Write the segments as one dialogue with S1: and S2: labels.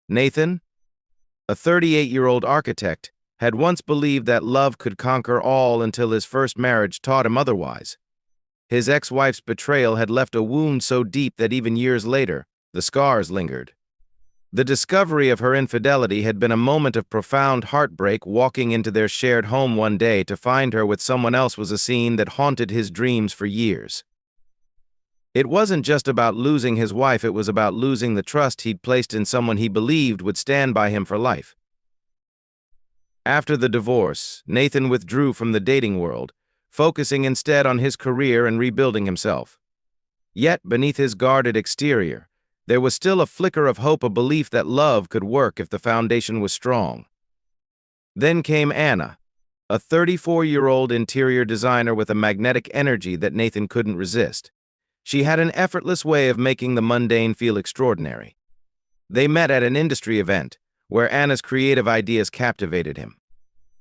S1: Nathan, a 38-year-old architect, had once believed that love could conquer all until his first marriage taught him otherwise. His ex-wife's betrayal had left a wound so deep that even years later, the scars lingered. The discovery of her infidelity had been a moment of profound heartbreak. Walking into their shared home one day to find her with someone else was a scene that haunted his dreams for years. It wasn't just about losing his wife, it was about losing the trust he'd placed in someone he believed would stand by him for life. After the divorce, Nathan withdrew from the dating world, focusing instead on his career and rebuilding himself. Yet, beneath his guarded exterior, there was still a flicker of hope, a belief that love could work if the foundation was strong. Then came Anna, a 34-year-old interior designer with a magnetic energy that Nathan couldn't resist. She had an effortless way of making the mundane feel extraordinary. They met at an industry event, where Anna's creative ideas captivated him.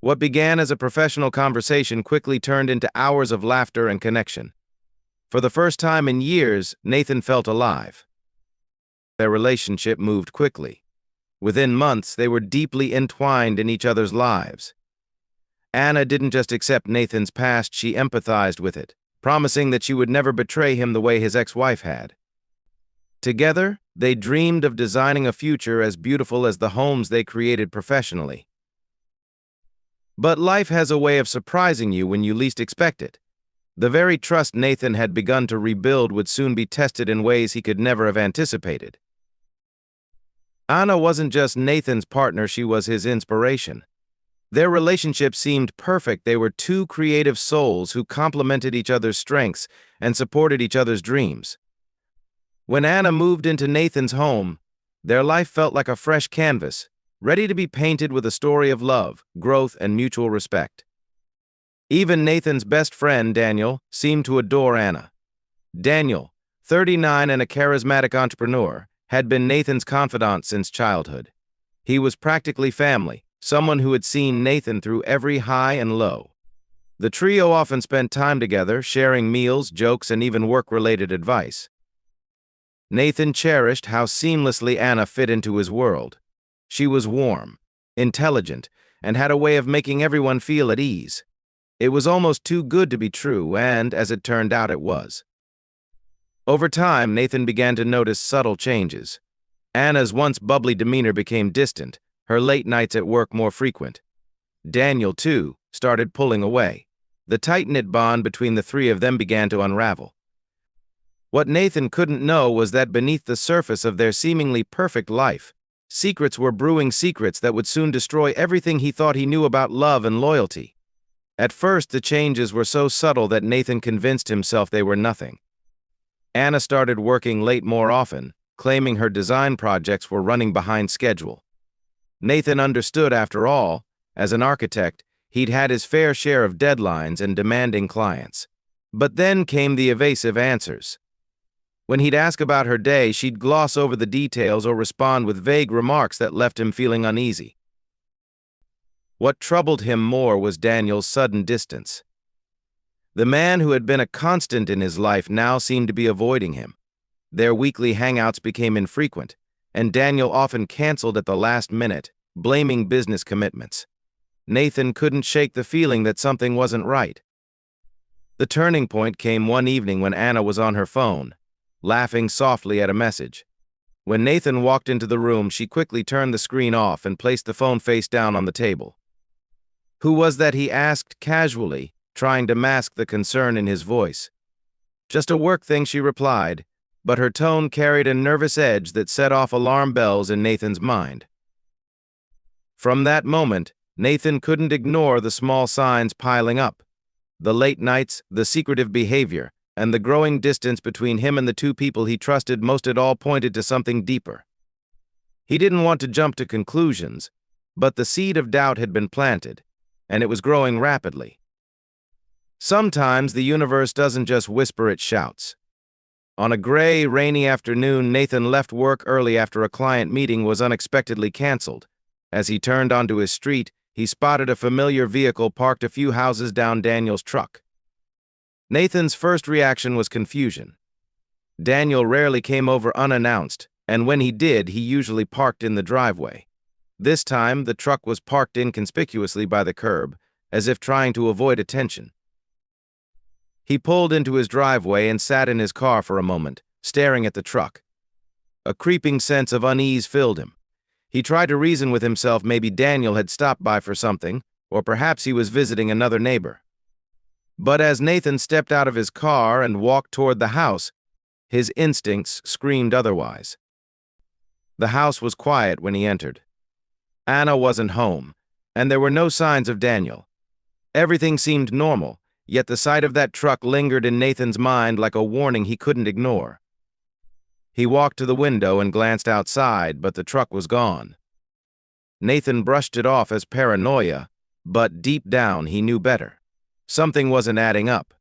S1: What began as a professional conversation quickly turned into hours of laughter and connection. For the first time in years, Nathan felt alive. Their relationship moved quickly. Within months, they were deeply entwined in each other's lives. Anna didn't just accept Nathan's past, she empathized with it, promising that she would never betray him the way his ex-wife had. Together, they dreamed of designing a future as beautiful as the homes they created professionally. But life has a way of surprising you when you least expect it. The very trust Nathan had begun to rebuild would soon be tested in ways he could never have anticipated. Anna wasn't just Nathan's partner, she was his inspiration. Their relationship seemed perfect. They were two creative souls who complemented each other's strengths and supported each other's dreams. When Anna moved into Nathan's home, their life felt like a fresh canvas, ready to be painted with a story of love, growth, and mutual respect. Even Nathan's best friend, Daniel, seemed to adore Anna. Daniel, 39 and a charismatic entrepreneur, had been Nathan's confidant since childhood. He was practically family, someone who had seen Nathan through every high and low. The trio often spent time together, sharing meals, jokes, and even work-related advice. Nathan cherished how seamlessly Anna fit into his world. She was warm, intelligent, and had a way of making everyone feel at ease. It was almost too good to be true, and, as it turned out, it was. Over time, Nathan began to notice subtle changes. Anna's once bubbly demeanor became distant, her late nights at work more frequent. Daniel, too, started pulling away. The tight-knit bond between the three of them began to unravel. What Nathan couldn't know was that beneath the surface of their seemingly perfect life, secrets were brewing, secrets that would soon destroy everything he thought he knew about love and loyalty. At first, the changes were so subtle that Nathan convinced himself they were nothing. Anna started working late more often, claiming her design projects were running behind schedule. Nathan understood, after all, as an architect, he'd had his fair share of deadlines and demanding clients. But then came the evasive answers. When he'd ask about her day, she'd gloss over the details or respond with vague remarks that left him feeling uneasy. What troubled him more was Daniel's sudden distance. The man who had been a constant in his life now seemed to be avoiding him. Their weekly hangouts became infrequent, and Daniel often canceled at the last minute, blaming business commitments. Nathan couldn't shake the feeling that something wasn't right. The turning point came one evening when Anna was on her phone, laughing softly at a message. When Nathan walked into the room, she quickly turned the screen off and placed the phone face down on the table. "Who was that?" he asked casually, trying to mask the concern in his voice. "Just a work thing," she replied, but her tone carried a nervous edge that set off alarm bells in Nathan's mind. From that moment, Nathan couldn't ignore the small signs piling up. The late nights, the secretive behavior, and the growing distance between him and the two people he trusted most, it all pointed to something deeper. He didn't want to jump to conclusions, but the seed of doubt had been planted, and it was growing rapidly. Sometimes the universe doesn't just whisper, it shouts. On a gray, rainy afternoon, Nathan left work early after a client meeting was unexpectedly canceled. As he turned onto his street, he spotted a familiar vehicle parked a few houses down Daniel's truck. Nathan's first reaction was confusion. Daniel rarely came over unannounced, and when he did, he usually parked in the driveway. This time, the truck was parked inconspicuously by the curb, as if trying to avoid attention. He pulled into his driveway and sat in his car for a moment, staring at the truck. A creeping sense of unease filled him. He tried to reason with himself maybe Daniel had stopped by for something, or perhaps he was visiting another neighbor. But as Nathan stepped out of his car and walked toward the house, his instincts screamed otherwise. The house was quiet when he entered. Anna wasn't home, and there were no signs of Daniel. Everything seemed normal, yet the sight of that truck lingered in Nathan's mind like a warning he couldn't ignore. He walked to the window and glanced outside, but the truck was gone. Nathan brushed it off as paranoia, but deep down he knew better. Something wasn't adding up.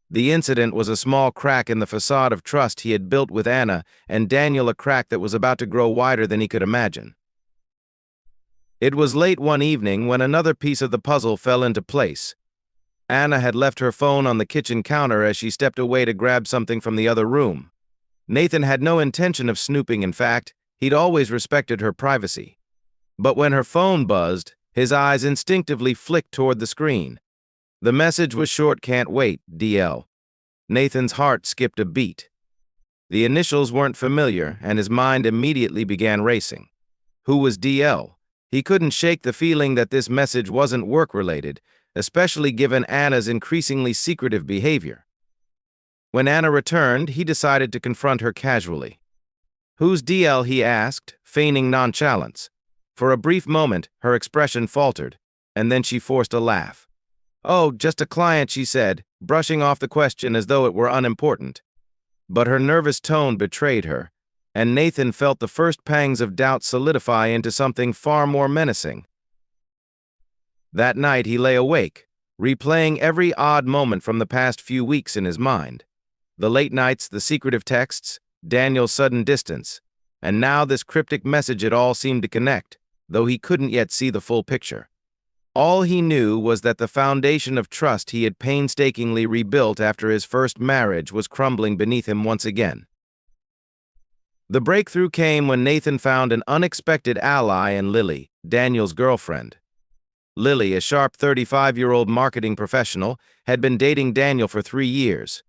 S1: The incident was a small crack in the facade of trust he had built with Anna, and Daniel a crack that was about to grow wider than he could imagine. It was late one evening when another piece of the puzzle fell into place. Anna had left her phone on the kitchen counter as she stepped away to grab something from the other room. Nathan had no intention of snooping. In fact, he'd always respected her privacy. But when her phone buzzed, his eyes instinctively flicked toward the screen. The message was short, "Can't wait, DL." Nathan's heart skipped a beat. The initials weren't familiar, and his mind immediately began racing. Who was DL? He couldn't shake the feeling that this message wasn't work-related, especially given Anna's increasingly secretive behavior. When Anna returned, he decided to confront her casually. "Who's DL?" he asked, feigning nonchalance. For a brief moment, her expression faltered, and then she forced a laugh. "Oh, just a client," she said, brushing off the question as though it were unimportant. But her nervous tone betrayed her, and Nathan felt the first pangs of doubt solidify into something far more menacing. That night he lay awake, replaying every odd moment from the past few weeks in his mind. The late nights, the secretive texts, Daniel's sudden distance, and now this cryptic message. It all seemed to connect, though he couldn't yet see the full picture. All he knew was that the foundation of trust he had painstakingly rebuilt after his first marriage was crumbling beneath him once again. The breakthrough came when Nathan found an unexpected ally in Lily, Daniel's girlfriend. Lily, a sharp 35-year-old marketing professional, had been dating Daniel for 3 years.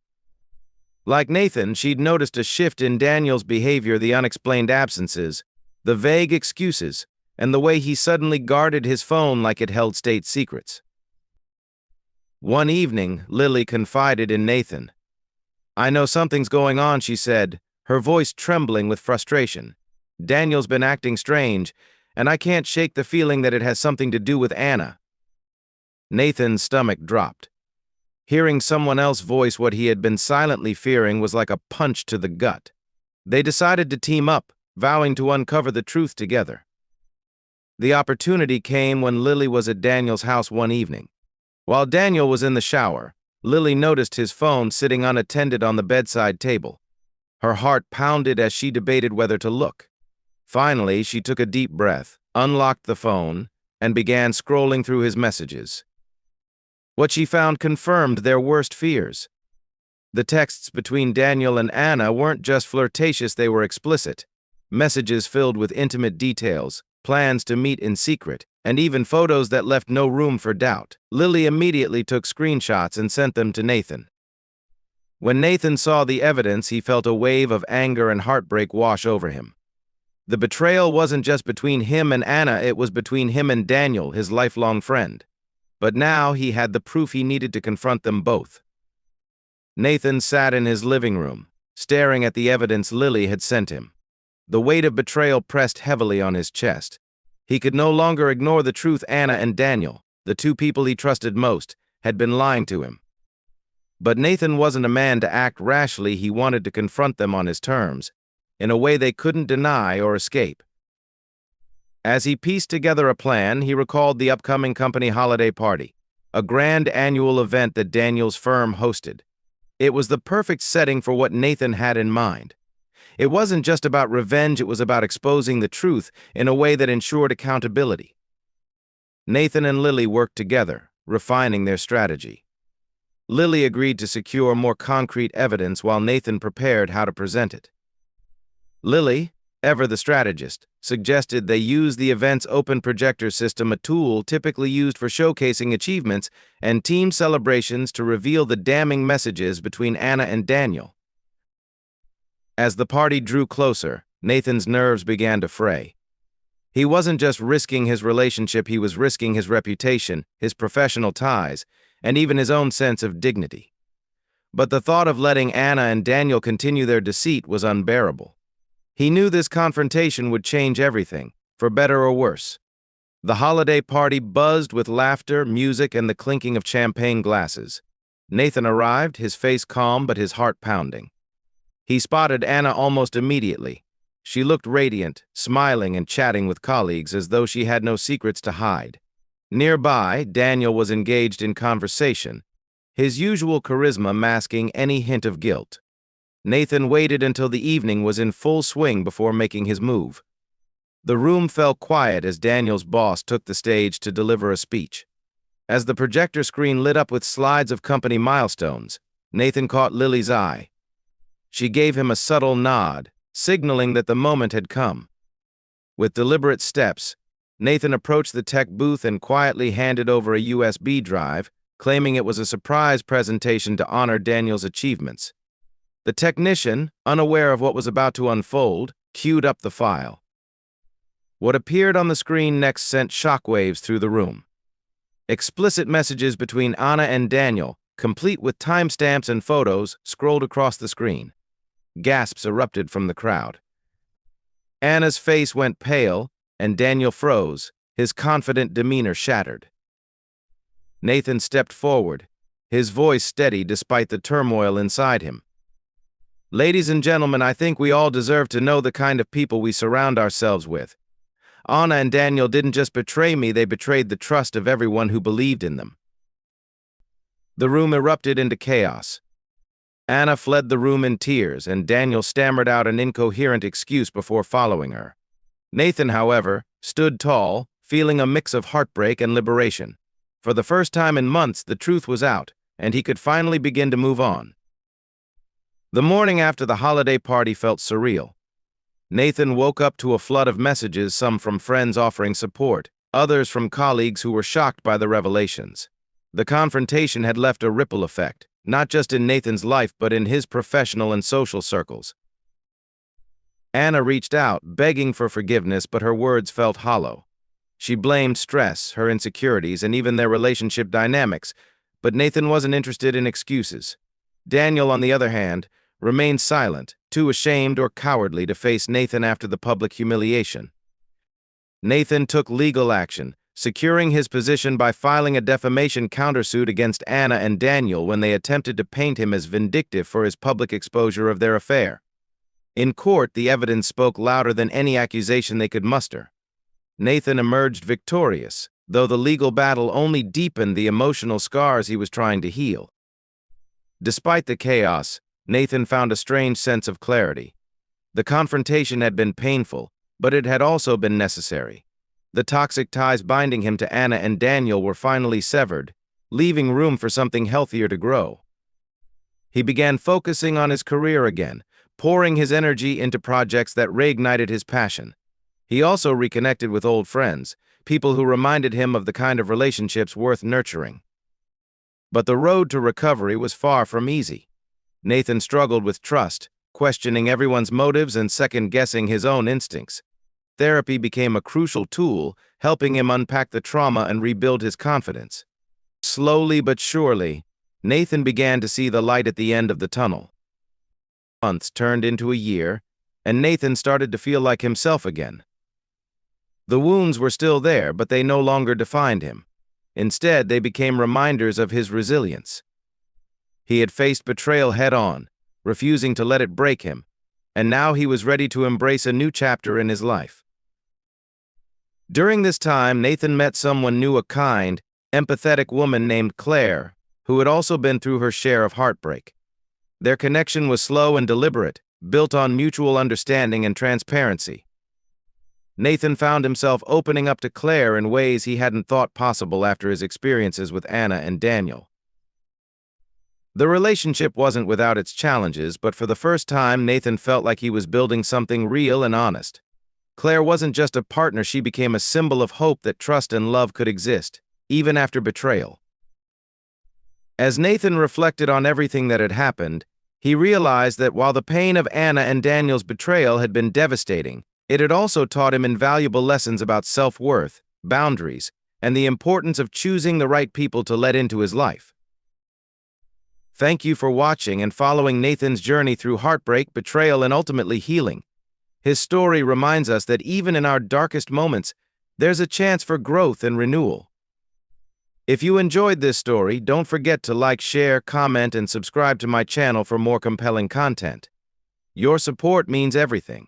S1: Like Nathan, she'd noticed a shift in Daniel's behavior, the unexplained absences, the vague excuses, and the way he suddenly guarded his phone like it held state secrets. One evening, Lily confided in Nathan. "I know something's going on," she said, her voice trembling with frustration. "Daniel's been acting strange, and I can't shake the feeling that it has something to do with Anna." Nathan's stomach dropped. Hearing someone else voice what he had been silently fearing was like a punch to the gut. They decided to team up, vowing to uncover the truth together. The opportunity came when Lily was at Daniel's house one evening. While Daniel was in the shower, Lily noticed his phone sitting unattended on the bedside table. Her heart pounded as she debated whether to look. Finally, she took a deep breath, unlocked the phone, and began scrolling through his messages. What she found confirmed their worst fears. The texts between Daniel and Anna weren't just flirtatious, they were explicit. Messages filled with intimate details, plans to meet in secret, and even photos that left no room for doubt. Lily immediately took screenshots and sent them to Nathan. When Nathan saw the evidence, he felt a wave of anger and heartbreak wash over him. The betrayal wasn't just between him and Anna, it was between him and Daniel, his lifelong friend. But now he had the proof he needed to confront them both. Nathan sat in his living room, staring at the evidence Lily had sent him. The weight of betrayal pressed heavily on his chest. He could no longer ignore the truth. Anna and Daniel, the two people he trusted most, had been lying to him. But Nathan wasn't a man to act rashly. He wanted to confront them on his terms, in a way they couldn't deny or escape. As he pieced together a plan, he recalled the upcoming company holiday party, a grand annual event that Daniel's firm hosted. It was the perfect setting for what Nathan had in mind. It wasn't just about revenge, it was about exposing the truth in a way that ensured accountability. Nathan and Lily worked together, refining their strategy. Lily agreed to secure more concrete evidence while Nathan prepared how to present it. Lily, ever the strategist, suggested they use the event's open projector system, a tool typically used for showcasing achievements and team celebrations, to reveal the damning messages between Anna and Daniel. As the party drew closer, Nathan's nerves began to fray. He wasn't just risking his relationship, he was risking his reputation, his professional ties, and even his own sense of dignity. But the thought of letting Anna and Daniel continue their deceit was unbearable. He knew this confrontation would change everything, for better or worse. The holiday party buzzed with laughter, music, and the clinking of champagne glasses. Nathan arrived, his face calm but his heart pounding. He spotted Anna almost immediately. She looked radiant, smiling and chatting with colleagues as though she had no secrets to hide. Nearby, Daniel was engaged in conversation, his usual charisma masking any hint of guilt. Nathan waited until the evening was in full swing before making his move. The room fell quiet as Daniel's boss took the stage to deliver a speech. As the projector screen lit up with slides of company milestones, Nathan caught Lily's eye. She gave him a subtle nod, signaling that the moment had come. With deliberate steps, Nathan approached the tech booth and quietly handed over a USB drive, claiming it was a surprise presentation to honor Daniel's achievements. The technician, unaware of what was about to unfold, queued up the file. What appeared on the screen next sent shockwaves through the room. Explicit messages between Anna and Daniel, complete with timestamps and photos, scrolled across the screen. Gasps erupted from the crowd. Anna's face went pale, and Daniel froze, his confident demeanor shattered. Nathan stepped forward, his voice steady despite the turmoil inside him. "Ladies and gentlemen, I think we all deserve to know the kind of people we surround ourselves with. Anna and Daniel didn't just betray me, they betrayed the trust of everyone who believed in them." The room erupted into chaos. Anna fled the room in tears, and Daniel stammered out an incoherent excuse before following her. Nathan, however, stood tall, feeling a mix of heartbreak and liberation. For the first time in months, the truth was out, and he could finally begin to move on. The morning after the holiday party felt surreal. Nathan woke up to a flood of messages, some from friends offering support, others from colleagues who were shocked by the revelations. The confrontation had left a ripple effect, not just in Nathan's life but in his professional and social circles. Anna reached out, begging for forgiveness, but her words felt hollow. She blamed stress, her insecurities, and even their relationship dynamics, but Nathan wasn't interested in excuses. Daniel, on the other hand, remained silent, too ashamed or cowardly to face Nathan after the public humiliation. Nathan took legal action, securing his position by filing a defamation countersuit against Anna and Daniel when they attempted to paint him as vindictive for his public exposure of their affair. In court, the evidence spoke louder than any accusation they could muster. Nathan emerged victorious, though the legal battle only deepened the emotional scars he was trying to heal. Despite the chaos, Nathan found a strange sense of clarity. The confrontation had been painful, but it had also been necessary. The toxic ties binding him to Anna and Daniel were finally severed, leaving room for something healthier to grow. He began focusing on his career again, pouring his energy into projects that reignited his passion. He also reconnected with old friends, people who reminded him of the kind of relationships worth nurturing. But the road to recovery was far from easy. Nathan struggled with trust, questioning everyone's motives and second-guessing his own instincts. Therapy became a crucial tool, helping him unpack the trauma and rebuild his confidence. Slowly but surely, Nathan began to see the light at the end of the tunnel. Months turned into a year, and Nathan started to feel like himself again. The wounds were still there, but they no longer defined him. Instead, they became reminders of his resilience. He had faced betrayal head-on, refusing to let it break him, and now he was ready to embrace a new chapter in his life. During this time, Nathan met someone new, a kind, empathetic woman named Claire, who had also been through her share of heartbreak. Their connection was slow and deliberate, built on mutual understanding and transparency. Nathan found himself opening up to Claire in ways he hadn't thought possible after his experiences with Anna and Daniel. The relationship wasn't without its challenges, but for the first time, Nathan felt like he was building something real and honest. Claire wasn't just a partner, she became a symbol of hope that trust and love could exist, even after betrayal. As Nathan reflected on everything that had happened, he realized that while the pain of Anna and Daniel's betrayal had been devastating, it had also taught him invaluable lessons about self-worth, boundaries, and the importance of choosing the right people to let into his life. Thank you for watching and following Nathan's journey through heartbreak, betrayal, and ultimately healing. His story reminds us that even in our darkest moments, there's a chance for growth and renewal. If you enjoyed this story, don't forget to like, share, comment, and subscribe to my channel for more compelling content. Your support means everything.